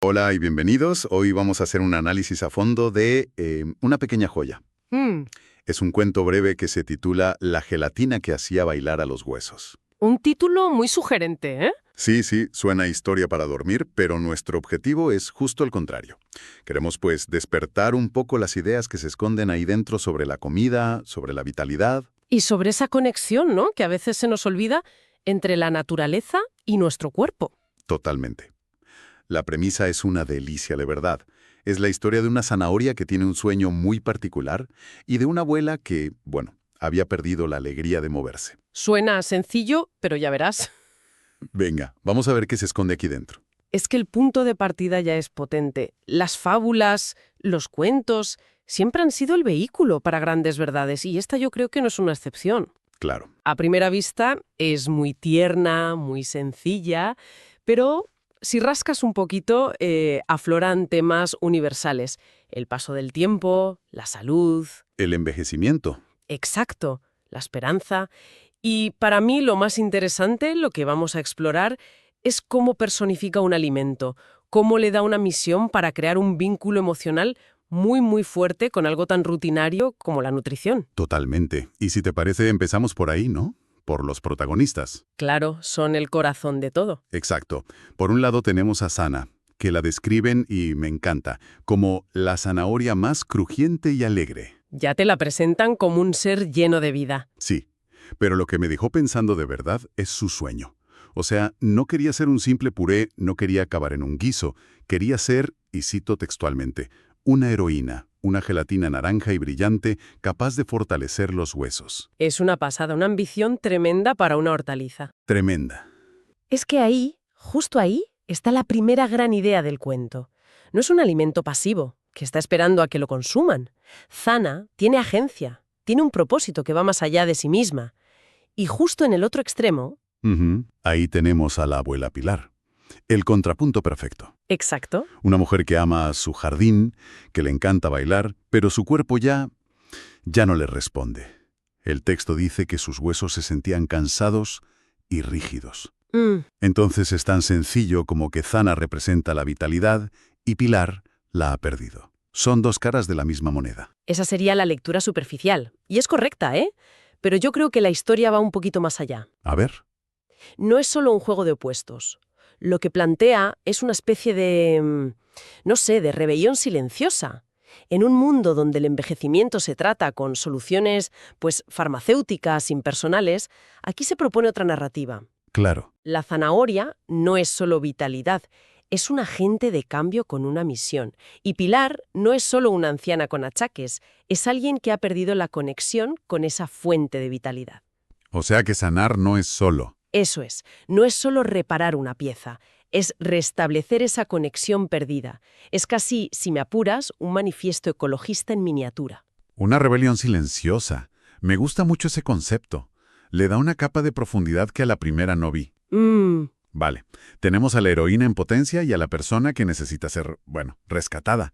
Hola y bienvenidos. Hoy vamos a hacer un análisis a fondo de una pequeña joya. Mm, Es un cuento breve que se titula La gelatina que hacía bailar a los huesos. un título muy sugerente, ¿eh? Sí, sí, suena a historia para dormir, pero nuestro objetivo es justo el contrario. Queremos, pues, despertar un poco las ideas que se esconden ahí dentro sobre la comida, sobre la vitalidad. Y sobre esa conexión, ¿no?, que a veces se nos olvida entre la naturaleza y nuestro cuerpo. Totalmente. La premisa es una delicia, de verdad. Es la historia de una zanahoria que tiene un sueño muy particular y de una abuela que, bueno, había perdido la alegría de moverse. Suena sencillo, pero ya verás. Venga, vamos a ver qué se esconde aquí dentro. Es que el punto de partida ya es potente. Las fábulas, los cuentos, siempre han sido el vehículo para grandes verdades, y esta yo creo que no es una excepción. Claro, A primera vista es muy tierna, muy sencilla, pero si rascas un poquito, afloran temas universales. El paso del tiempo, la salud, el envejecimiento. exacto, la esperanza. Y para mí lo más interesante, lo que vamos a explorar, es cómo personifica un alimento, cómo le da una misión para crear un vínculo emocional muy, muy fuerte con algo tan rutinario como la nutrición. Totalmente. Y si te parece, empezamos por ahí, ¿no? Por los protagonistas. Claro, son el corazón de todo. Exacto. Por un lado tenemos a Sana, que la describen, y me encanta, como la zanahoria más crujiente y alegre. Ya te la presentan como un ser lleno de vida. Sí, pero lo que me dejó pensando de verdad es su sueño. O sea, no quería ser un simple puré, no quería acabar en un guiso, quería ser, y cito textualmente, una heroína, una gelatina naranja y brillante capaz de fortalecer los huesos. Es una pasada, una ambición tremenda para una hortaliza. Tremenda. Es que ahí, justo ahí, está la primera gran idea del cuento. No es un alimento pasivo, que está esperando a que lo consuman. Zana tiene agencia, tiene un propósito que va más allá de sí misma. Y justo en el otro extremo, Ujú. Ahí tenemos a la abuela Pilar. El contrapunto perfecto. exacto, Una mujer que ama su jardín, que le encanta bailar, pero su cuerpo ya no le responde. El texto dice que sus huesos se sentían cansados y rígidos. Entonces es tan sencillo como que Zana representa la vitalidad y Pilar la ha perdido. Son dos caras de la misma moneda. esa sería la lectura superficial. Y es correcta, ¿eh? Pero yo creo que la historia va un poquito más allá. A ver, No es solo un juego de opuestos. Lo que plantea es una especie de, no sé, de rebelión silenciosa. En un mundo donde el envejecimiento se trata con soluciones, pues, farmacéuticas, impersonales, aquí se propone otra narrativa. claro. La zanahoria no es solo vitalidad, es un agente de cambio con una misión. Y Pilar no es solo una anciana con achaques, es alguien que ha perdido la conexión con esa fuente de vitalidad. O sea que sanar no es solo. Eso es, no es solo reparar una pieza, es restablecer esa conexión perdida. Es casi, si me apuras, un manifiesto ecologista en miniatura. Una rebelión silenciosa. Me gusta mucho ese concepto. Le da una capa de profundidad que a la primera no vi. Vale, tenemos a la heroína en potencia y a la persona que necesita ser, bueno, rescatada.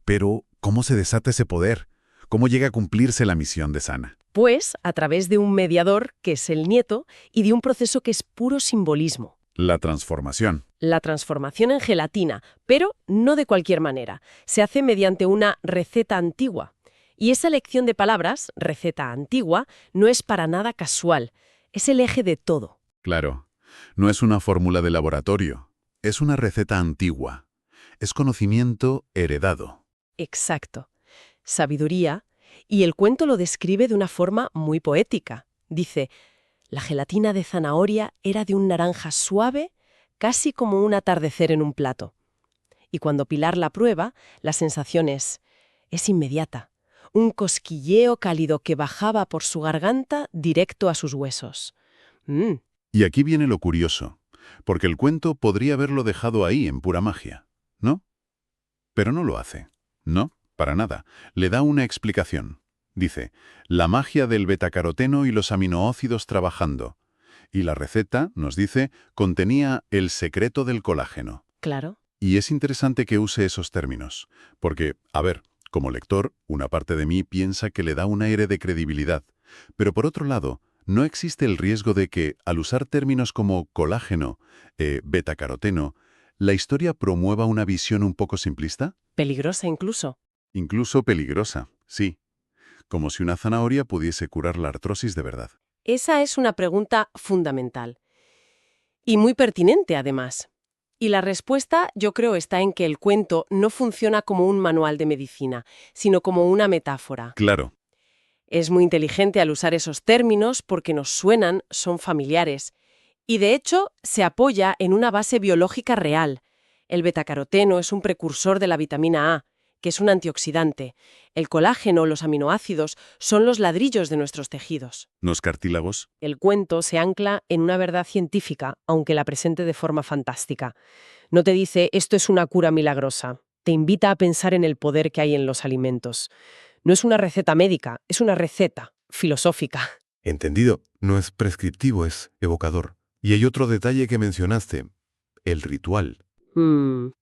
Pero, ¿cómo se desata ese poder? ¿Cómo llega a cumplirse la misión de Sana? Pues a través de un mediador, que es el nieto, y de un proceso que es puro simbolismo. La transformación. La transformación en gelatina, pero no de cualquier manera. Se hace mediante una receta antigua. Y esa elección de palabras, receta antigua, no es para nada casual. Es el eje de todo. Claro, no es una fórmula de laboratorio. Es una receta antigua. Es conocimiento heredado. Exacto. Sabiduría, y el cuento lo describe de una forma muy poética. Dice, la gelatina de zanahoria era de un naranja suave, casi como un atardecer en un plato. Y cuando Pilar la prueba, la sensación es inmediata. Un cosquilleo cálido que bajaba por su garganta directo a sus huesos. Mm, Y aquí viene lo curioso, porque el cuento podría haberlo dejado ahí en pura magia, ¿no? Pero no lo hace. No, para nada. Le da una explicación. Dice, la magia del betacaroteno y los aminoácidos trabajando. Y la receta, nos dice, contenía el secreto del colágeno. claro. Y es interesante que use esos términos, porque, a ver, como lector, una parte de mí piensa que le da un aire de credibilidad. Pero por otro lado, no existe el riesgo de que, al usar términos como colágeno, betacaroteno, ¿La historia promueva una visión un poco simplista? Peligrosa incluso. Incluso peligrosa, sí. Como si una zanahoria pudiese curar la artrosis de verdad. Esa es una pregunta fundamental. Y muy pertinente, además. Y la respuesta, yo creo, está en que el cuento no funciona como un manual de medicina, sino como una metáfora. Claro. Es muy inteligente al usar esos términos porque nos suenan, son familiares. Y de hecho, se apoya en una base biológica real. El betacaroteno es un precursor de la vitamina A, que es un antioxidante. El colágeno, los aminoácidos, son los ladrillos de nuestros tejidos. ¿Los cartílagos? El cuento se ancla en una verdad científica, aunque la presente de forma fantástica. No te dice, esto es una cura milagrosa. Te invita a pensar en el poder que hay en los alimentos. No es una receta médica, es una receta filosófica. Entendido. No es prescriptivo, es evocador. Y hay otro detalle que mencionaste, el ritual.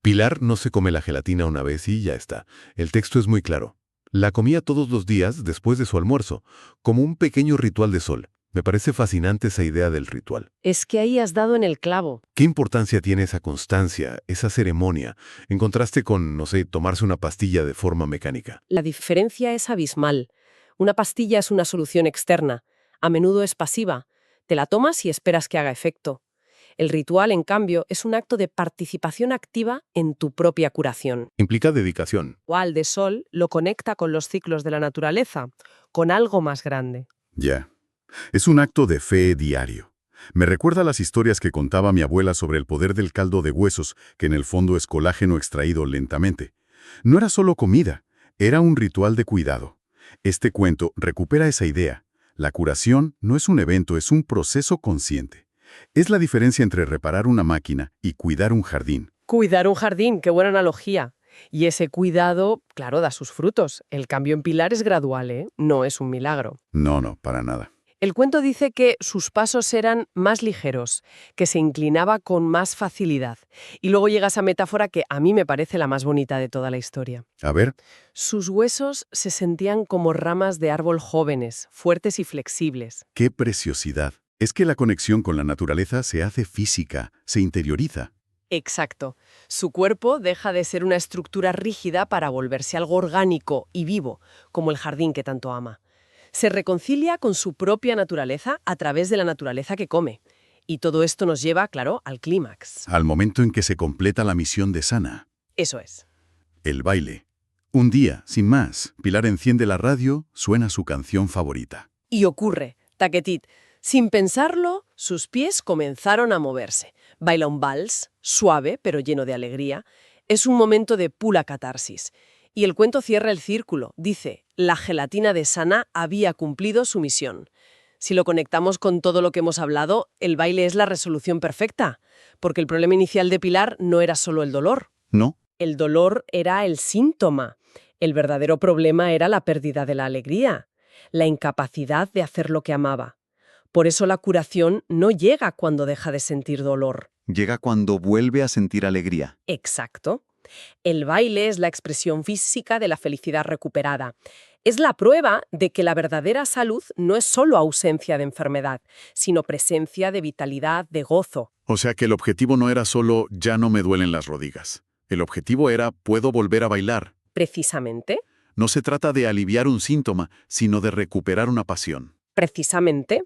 Pilar no se come la gelatina una vez y ya está. El texto es muy claro. La comía todos los días después de su almuerzo, como un pequeño ritual de sol. Me parece fascinante esa idea del ritual. Es que ahí has dado en el clavo. ¿Qué importancia tiene esa constancia, esa ceremonia, en contraste con, no sé, tomarse una pastilla de forma mecánica? La diferencia es abismal. Una pastilla es una solución externa. A menudo es pasiva. Te la tomas y esperas que haga efecto. El ritual, en cambio, es un acto de participación activa en tu propia curación. Implica dedicación. El ritual de sol lo conecta con los ciclos de la naturaleza, con algo más grande. Ya. Es un acto de fe diario. Me recuerda a las historias que contaba mi abuela sobre el poder del caldo de huesos, que en el fondo es colágeno extraído lentamente. No era solo comida, era un ritual de cuidado. Este cuento recupera esa idea. La curación no es un evento, es un proceso consciente. Es la diferencia entre reparar una máquina y cuidar un jardín. Cuidar un jardín, qué buena analogía. Y ese cuidado, claro, da sus frutos. El cambio en Pilar es gradual, ¿eh? No es un milagro. No, para nada. El cuento dice que sus pasos eran más ligeros, que se inclinaba con más facilidad. Y luego llega esa metáfora que a mí me parece la más bonita de toda la historia. A ver, Sus huesos se sentían como ramas de árbol jóvenes, fuertes y flexibles. qué preciosidad. Es que la conexión con la naturaleza se hace física, se interioriza. Exacto. Su cuerpo deja de ser una estructura rígida para volverse algo orgánico y vivo, como el jardín que tanto ama. Se reconcilia con su propia naturaleza a través de la naturaleza que come. Y todo esto nos lleva, claro, al clímax. Al momento en que se completa la misión de Sana. Eso es. El baile. Un día, sin más, Pilar enciende la radio, suena su canción favorita. Y ocurre, taquetit. Sin pensarlo, sus pies comenzaron a moverse. Baila un vals, suave pero lleno de alegría. Es un momento de pura catarsis. Y el cuento cierra el círculo. Dice, la gelatina de Sana había cumplido su misión. Si lo conectamos con todo lo que hemos hablado, el baile es la resolución perfecta. Porque el problema inicial de Pilar no era solo el dolor. ¿No? El dolor era el síntoma. El verdadero problema era la pérdida de la alegría, la incapacidad de hacer lo que amaba. Por eso la curación no llega cuando deja de sentir dolor. Llega cuando vuelve a sentir alegría. Exacto. El baile es la expresión física de la felicidad recuperada. Es la prueba de que la verdadera salud no es solo ausencia de enfermedad, sino presencia de vitalidad, de gozo. O sea que el objetivo no era solo ya no me duelen las rodillas. El objetivo era puedo volver a bailar. Precisamente. No se trata de aliviar un síntoma, sino de recuperar una pasión. Precisamente.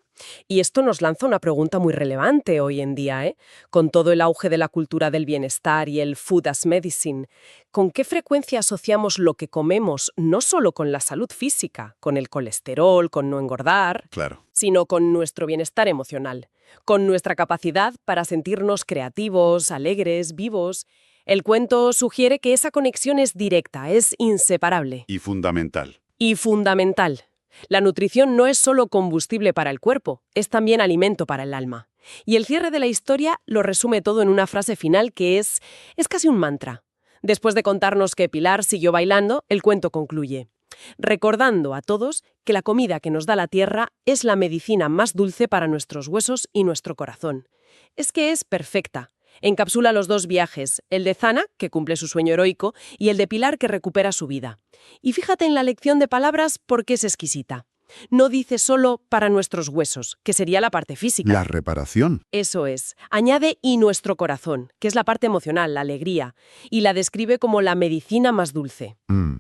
Y esto nos lanza una pregunta muy relevante hoy en día, ¿eh? Con todo el auge de la cultura del bienestar y el food as medicine, ¿con qué frecuencia asociamos lo que comemos no solo con la salud física, con el colesterol, con no engordar, Claro. sino con nuestro bienestar emocional, con nuestra capacidad para sentirnos creativos, alegres, vivos? El cuento sugiere que esa conexión es directa, es inseparable. Y fundamental. Y fundamental. La nutrición no es solo combustible para el cuerpo, es también alimento para el alma. Y el cierre de la historia lo resume todo en una frase final que es casi un mantra. Después de contarnos que Pilar siguió bailando, el cuento concluye, recordando a todos que la comida que nos da la tierra es la medicina más dulce para nuestros huesos y nuestro corazón. Es que es perfecta. Encapsula los dos viajes, el de Zana, que cumple su sueño heroico, y el de Pilar, que recupera su vida. Y fíjate en la lección de palabras porque es exquisita. No dice solo para nuestros huesos, que sería la parte física. La reparación. Eso es. Añade y nuestro corazón, que es la parte emocional, la alegría, y la describe como la medicina más dulce.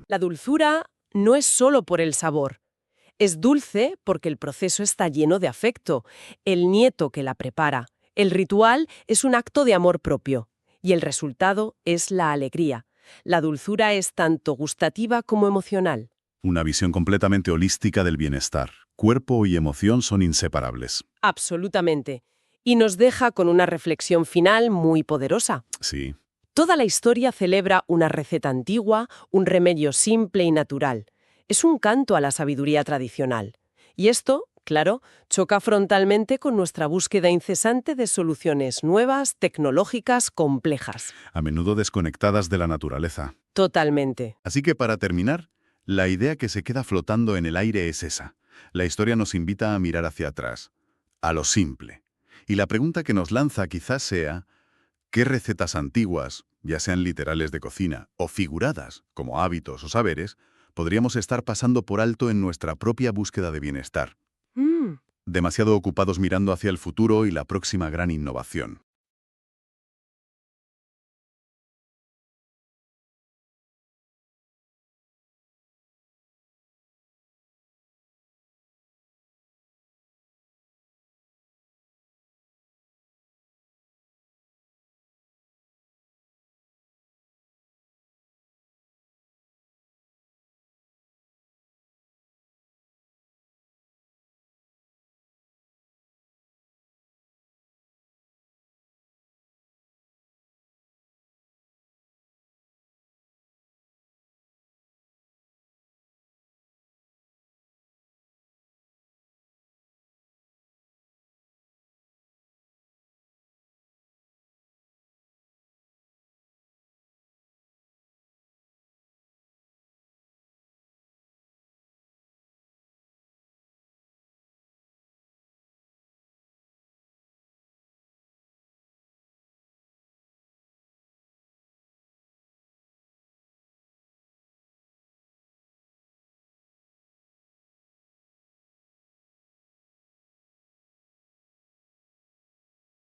La dulzura no es solo por el sabor. Es dulce porque el proceso está lleno de afecto, el nieto que la prepara. El ritual es un acto de amor propio, y el resultado es la alegría. La dulzura es tanto gustativa como emocional. Una visión completamente holística del bienestar. Cuerpo y emoción son inseparables. Absolutamente. Y nos deja con una reflexión final muy poderosa. Sí. Toda la historia celebra una receta antigua, un remedio simple y natural. Es un canto a la sabiduría tradicional. Y esto, claro, choca frontalmente con nuestra búsqueda incesante de soluciones nuevas, tecnológicas, complejas. A menudo desconectadas de la naturaleza. Totalmente. Así que para terminar, la idea que se queda flotando en el aire es esa. La historia nos invita a mirar hacia atrás, a lo simple. Y la pregunta que nos lanza quizás sea, ¿qué recetas antiguas, ya sean literales de cocina o figuradas, como hábitos o saberes, podríamos estar pasando por alto en nuestra propia búsqueda de bienestar? Demasiado ocupados mirando hacia el futuro y la próxima gran innovación.